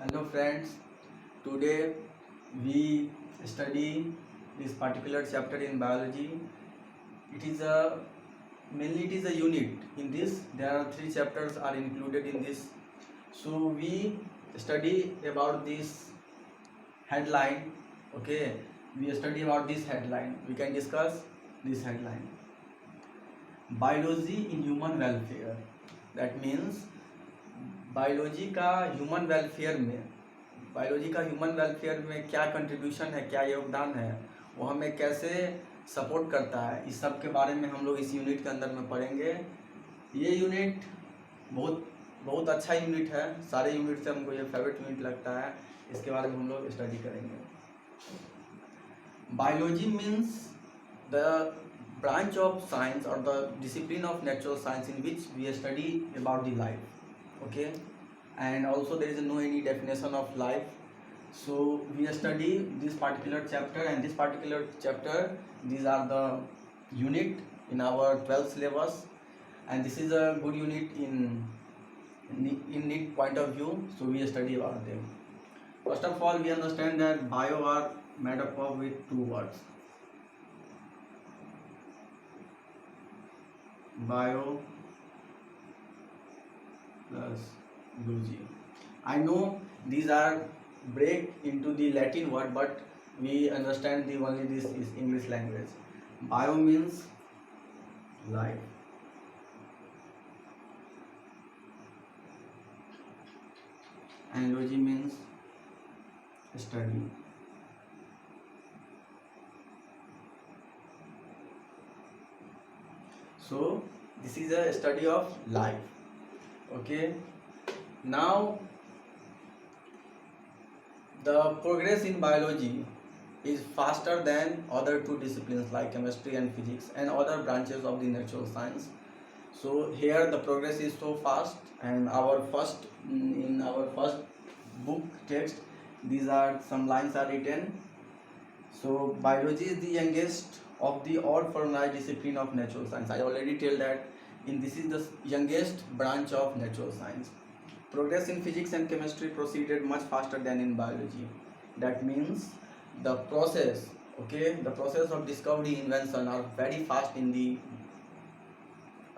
Hello friends, today we study this particular chapter in biology. It is a mainly it is a unit. In this there are three chapters are included in this. So we study about this headline. Okay, we study about this headline. We can discuss this headline. Biology in human welfare. That means biology का human welfare में क्या contribution है, क्या योगदान है, वो हमें कैसे सपोर्ट करता है, इस सब के बारे में हम लोग इस यूनिट के अंदर में पढ़ेंगे। ये यूनिट बहुत बहुत अच्छा यूनिट है, सारे यूनिट से हमको ये फेवरेट यूनिट लगता है। इसके बारे में हम लोग स्टडी करेंगे। Biology means the branch of science or the discipline of natural science in which we study about the life. Okay, and also there is no any definition of life, so we study this particular chapter, and this particular chapter, these are the unit in our 12th syllabus, and this is a good unit in need point of view, so we study about them. First of all, we understand that bio are made up of with two words, bio plus logy. I know these are break into the Latin word, but we understand the only this is English language. Bio means life, and logy means study. So this is a study of life. Okay, now the progress in biology is faster than other two disciplines like chemistry and physics and other branches of the natural science. So here the progress is so fast, and in our first book text, these are some lines are written. So biology is the youngest of the all formalized discipline of natural science. I already tell that this is the youngest branch of natural science. Progress in physics and chemistry proceeded much faster than in biology. That means the process of discovery, invention are very fast in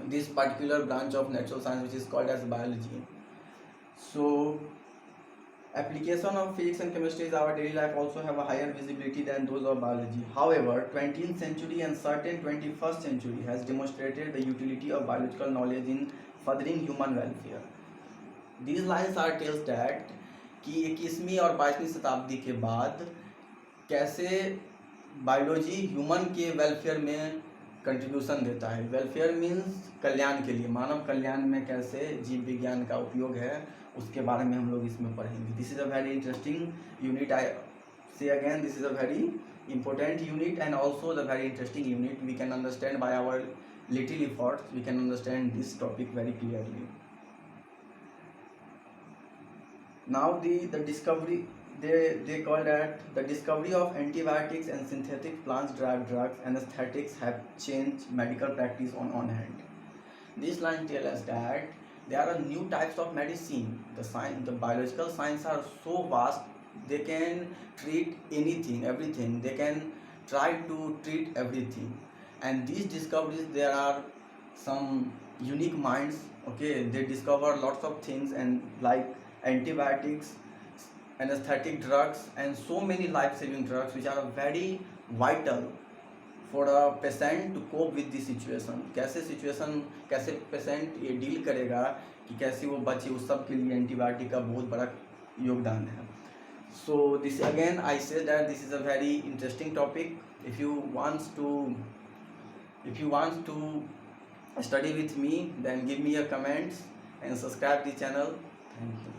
this particular branch of natural science, which is called as biology. So application of physics and chemistry in our daily life also have a higher visibility than those of biology. However, 20th century and certain 21st century has demonstrated the utility of biological knowledge in furthering human welfare. These lines are tells that कि 21वीं और 22वीं शताब्दी के बाद कैसे biology human के welfare में contribution देता है। वेलफेयर मीन्स कल्याण के लिए, मानव कल्याण में कैसे जीव विज्ञान का उपयोग है, उसके बारे में हम लोग इसमें पढ़ेंगे। This is a very interesting unit. I say again, this is a very important unit and also the very interesting unit. We can understand by our little efforts, we can understand this topic very clearly. Now the discovery, they call that the discovery of antibiotics and synthetic plants derived drugs, anesthetics have changed medical practice on one hand. This line tells us that there are new types of medicine. The biological science are so vast, they can treat anything, everything. They can try to treat everything. And these discoveries, there are some unique minds. Okay, they discover lots of things, and like antibiotics, anesthetic drugs, and so many life-saving drugs which are very vital for a patient to cope with the situation. कैसे patient ये deal करेगा कि कैसे वो बचे, उस सब के लिए एंटीबायोटिक का बहुत बड़ा योगदान है। So this again I say that this is a very interesting topic. If you want to study with me, then give me a comments and subscribe the channel. Thank you.